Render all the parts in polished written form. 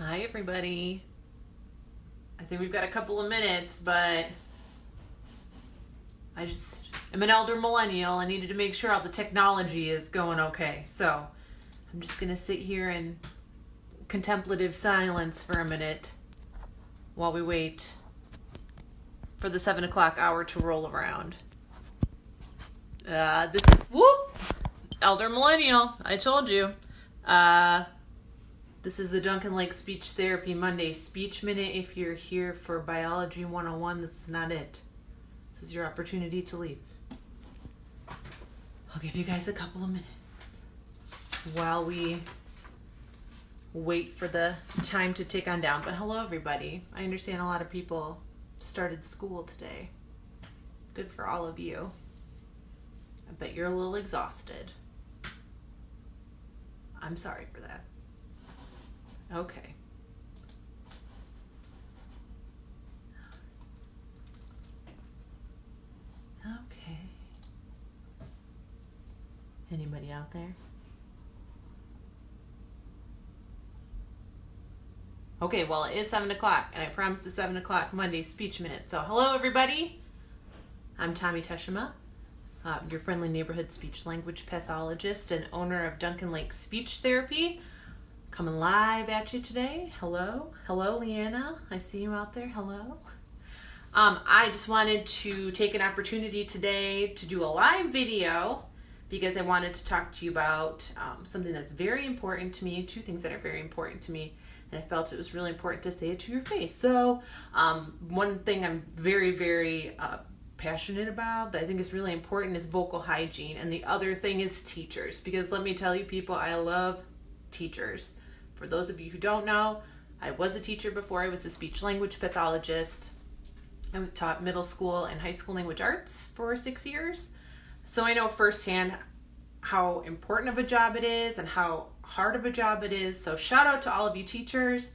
Hi, everybody. I think we've got a couple of minutes, but I just am an elder millennial. I needed to make sure all the technology is going okay. So I'm just going to sit here in contemplative silence for a minute while we wait for the 7 o'clock hour to roll around. This is, elder millennial. I told you. This is the Duncan Lake Speech Therapy Monday Speech Minute. If you're here for Biology 101, this is not it. This is your opportunity to leave. I'll give you guys a couple of minutes while we wait for the time to tick on down. But hello, everybody. I understand a lot of people started school today. Good for all of you. I bet you're a little exhausted. I'm sorry for that. Okay. Okay. Anybody out there? Okay, well, it is 7 o'clock, and I promised the 7 o'clock Monday Speech Minute. So, hello, everybody. I'm Tommy Teshima, your friendly neighborhood speech language pathologist and owner of Duncan Lake Speech Therapy. Coming live at you today. Hello. Hello, Leanna. I see you out there. Hello. I just wanted to take an opportunity today to do a live video because I wanted to talk to you about something that's very important to me, two things that are very important to me, and I felt it was really important to say it to your face. So one thing I'm very, very passionate about that I think is really important is vocal hygiene, and the other thing is teachers, because let me tell you people, I love teachers. For those of you who don't know, I was a teacher before. I was a speech language pathologist. I taught middle school and high school language arts for 6 years. So I know firsthand how important of a job it is and how hard of a job it is. So shout out to all of you teachers.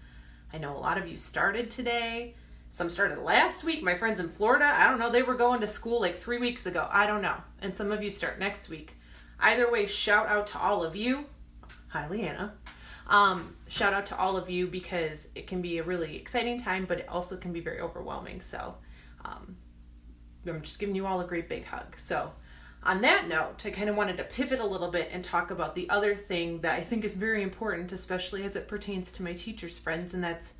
I know a lot of you started today. Some started last week. My friends in Florida, I don't know, they were going to school like 3 weeks ago. I don't know. And some of you start next week. Either way, shout out to all of you. Hi, Leanna. Shout out to all of you because it can be a really exciting time, but it also can be very overwhelming. So I'm just giving you all a great big hug. So on that note, I kind of wanted to pivot a little bit and talk about the other thing that I think is very important, especially as it pertains to my teachers' friends, and that's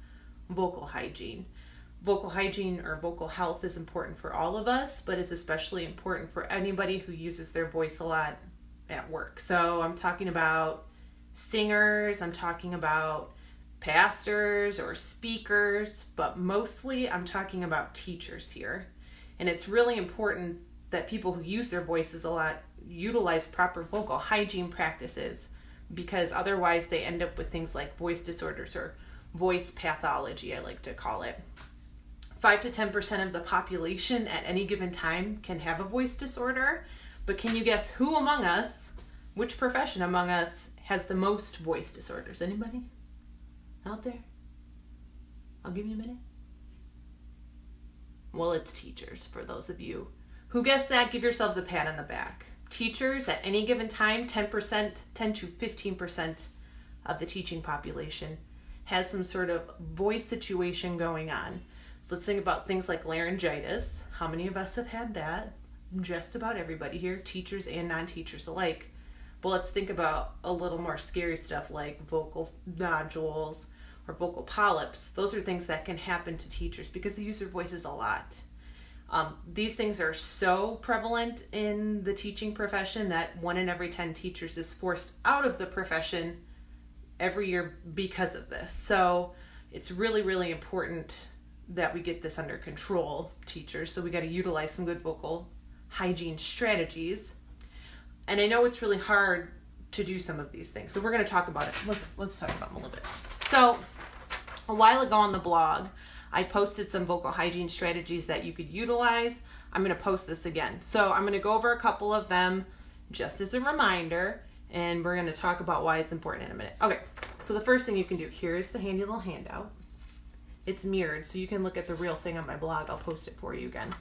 vocal hygiene. Vocal hygiene or vocal health is important for all of us, but is especially important for anybody who uses their voice a lot at work. So I'm talking about singers, I'm talking about pastors or speakers, but mostly I'm talking about teachers here. And it's really important that people who use their voices a lot utilize proper vocal hygiene practices, because otherwise they end up with things like voice disorders or voice pathology, I like to call it. 5 to 10% of the population at any given time can have a voice disorder, but can you guess who among us, which profession among us has the most voice disorders? Anybody out there? I'll give you a minute. Well, it's teachers. For those of you who guessed that, give yourselves a pat on the back. Teachers at any given time, 10 to 15% of the teaching population has some sort of voice situation going on. So let's think about things like laryngitis. How many of us have had that? Just about everybody here, teachers and non-teachers alike. But let's think about a little more scary stuff like vocal nodules or vocal polyps. Those are things that can happen to teachers because they use their voices a lot. These things are so prevalent in the teaching profession that 1 in every 10 teachers is forced out of the profession every year because of this. So it's really, really important that we get this under control, teachers. So we got to utilize some good vocal hygiene strategies. And I know it's really hard to do some of these things. So we're going to talk about it. Let's talk about them a little bit. So a while ago on the blog, I posted some vocal hygiene strategies that you could utilize. I'm going to post this again. So I'm going to go over a couple of them just as a reminder, and we're going to talk about why it's important in a minute. Okay, so the first thing you can do, here's the handy little handout. It's mirrored, so you can look at the real thing on my blog. I'll post it for you again.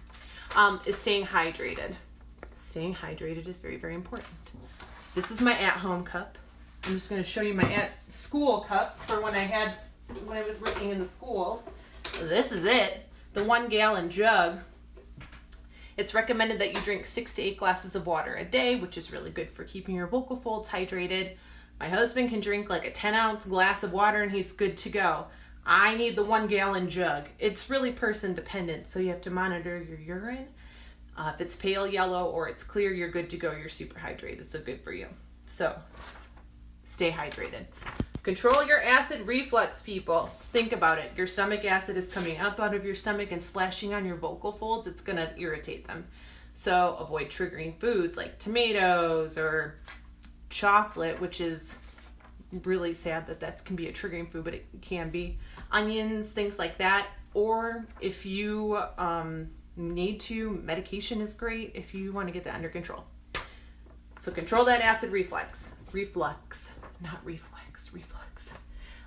Is staying hydrated. Staying hydrated is very, very important. This is my at-home cup. I'm just going to show you my at-school cup for when I had when I was working in the schools. This is it. The 1 gallon jug. It's recommended that you drink 6 to 8 glasses of water a day, which is really good for keeping your vocal folds hydrated. My husband can drink like a 10-ounce glass of water and he's good to go. I need the 1 gallon jug. It's really person dependent, so you have to monitor your urine. If it's pale yellow or it's clear, you're good to go. You're super hydrated, so good for you. So stay hydrated. Control your acid reflux, people. Think about it. Your stomach acid is coming up out of your stomach and splashing on your vocal folds. It's going to irritate them. So avoid triggering foods like tomatoes or chocolate, which is really sad that can be a triggering food, but it can be. Onions, things like that. Or if you need to, medication is great if you want to get that under control. So control that acid reflux. Reflux, not reflex.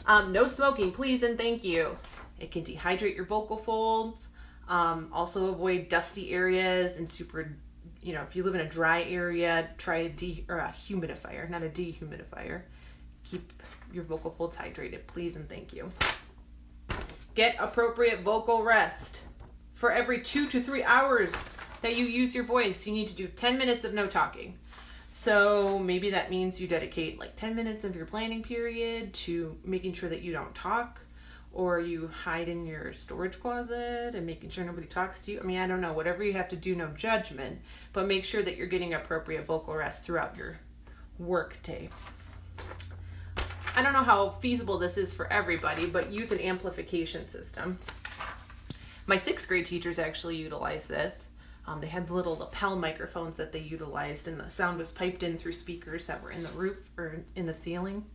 No smoking, please and thank you. It can dehydrate your vocal folds. Also avoid dusty areas and if you live in a dry area, try a humidifier, not a dehumidifier. Keep your vocal folds hydrated, please and thank you. Get appropriate vocal rest. For every 2 to 3 hours that you use your voice, you need to do 10 minutes of no talking. So maybe that means you dedicate like 10 minutes of your planning period to making sure that you don't talk, or you hide in your storage closet and making sure nobody talks to you. I mean, I don't know, whatever you have to do, no judgment, but make sure that you're getting appropriate vocal rest throughout your work day. I don't know how feasible this is for everybody, but use an amplification system. My 6th grade teachers actually utilize this. They had the little lapel microphones that they utilized, and the sound was piped in through speakers that were in the roof or in the ceiling.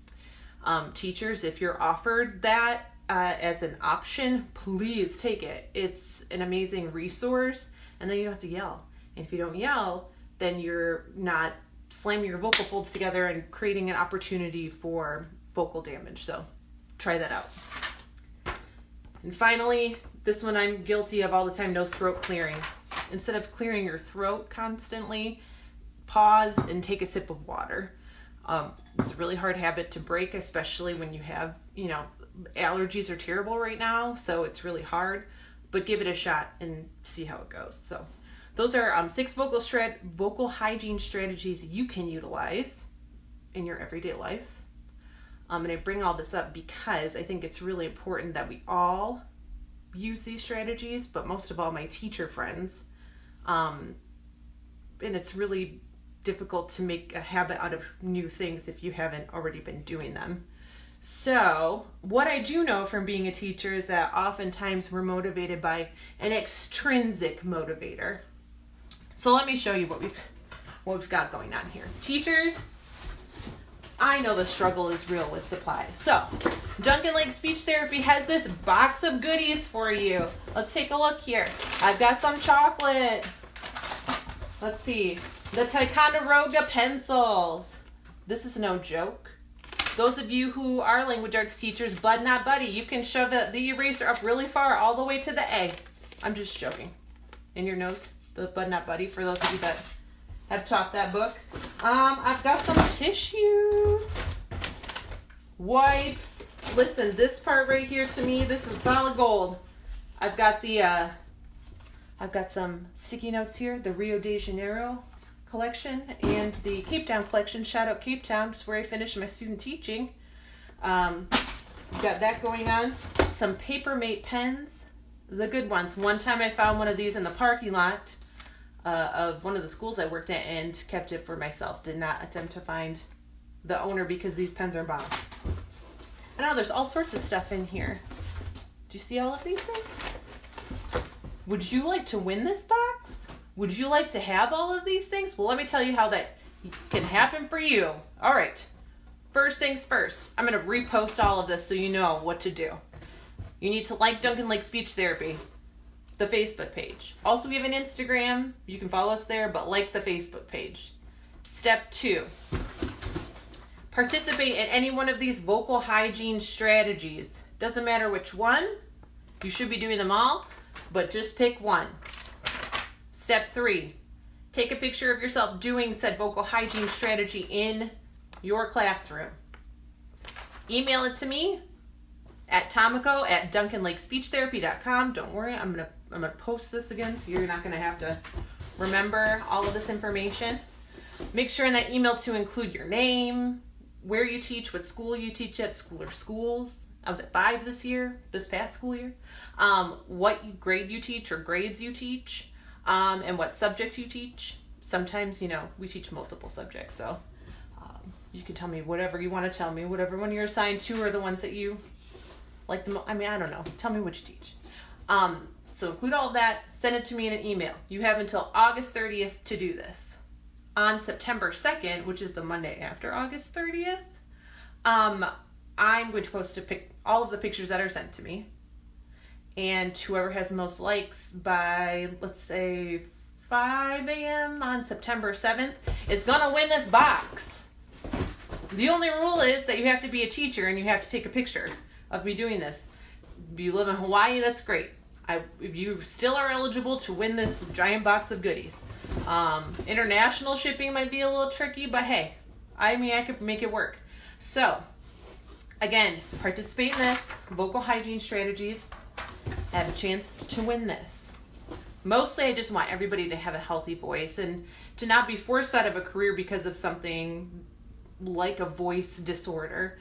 Teachers, if you're offered that as an option, please take it. It's an amazing resource, and then you don't have to yell. And if you don't yell, then you're not slamming your vocal folds together and creating an opportunity for vocal damage. So try that out. And finally, this one I'm guilty of all the time, no throat clearing. Instead of clearing your throat constantly, pause and take a sip of water. It's a really hard habit to break, especially when you have, allergies are terrible right now, so it's really hard, but give it a shot and see how it goes. So those are 6 vocal hygiene strategies you can utilize in your everyday life. And I bring all this up because I think it's really important that we all use these strategies, but most of all my teacher friends. And it's really difficult to make a habit out of new things if you haven't already been doing them. So what I do know from being a teacher is that oftentimes we're motivated by an extrinsic motivator. So let me show you what we've got going on here. Teachers, I know the struggle is real with supplies. So Duncan Lake Speech Therapy has this box of goodies for you. Let's take a look here. I've got some chocolate. Let's see. The Ticonderoga pencils. This is no joke. Those of you who are language arts teachers, bud not buddy, you can shove the eraser up really far all the way to the A. I'm just joking. In your nose, the bud not buddy, for those of you that have taught that book. I've got some tissues, wipes. Listen, this part right here, to me, this is solid gold. I've got some sticky notes here, the Rio de Janeiro collection and the Cape Town collection. Shout out Cape Town, just where I finished my student teaching. Got that going on. Some Papermate pens, the good ones. One time I found one of these in the parking lot of one of the schools I worked at and kept it for myself. Did not attempt to find the owner because these pens are bomb. I know there's all sorts of stuff in here. Do you see all of these things? Would you like to win this box? Would you like to have all of these things? Well, let me tell you how that can happen for you. All right. First things first. I'm going to repost all of this so you know what to do. You need to like Duncan Lake Speech Therapy, the Facebook page. Also, we have an Instagram. You can follow us there, but like the Facebook page. Step 2. Participate in any one of these vocal hygiene strategies. Doesn't matter which one. You should be doing them all, but just pick one. Step 3. Take a picture of yourself doing said vocal hygiene strategy in your classroom. Email it to me at Tomiko at DuncanLakeSpeechTherapy.com. Don't worry, I'm gonna post this again, so you're not gonna have to remember all of this information. Make sure in that email to include your name, where you teach, what school you teach at, school or schools. I was at 5 this past school year. What grade you teach or grades you teach, and what subject you teach. Sometimes, we teach multiple subjects, so you can tell me whatever you want to tell me, whatever one you're assigned to or the ones that you like the most. I don't know. Tell me what you teach. So include all of that, send it to me in an email. You have until August 30th to do this. On September 2nd, which is the Monday after August 30th, I'm going to post all of the pictures that are sent to me. And whoever has the most likes by, let's say, 5 a.m. on September 7th is going to win this box. The only rule is that you have to be a teacher and you have to take a picture of me doing this. If you live in Hawaii, that's great. If you still are eligible to win this giant box of goodies. International shipping might be a little tricky, but hey, I could make it work. So, again, participate in this, vocal hygiene strategies, have a chance to win this. Mostly, I just want everybody to have a healthy voice and to not be forced out of a career because of something like a voice disorder,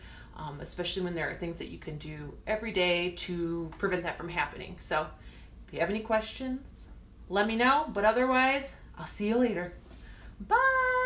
especially when there are things that you can do every day to prevent that from happening. So, if you have any questions, let me know, but otherwise, I'll see you later. Bye!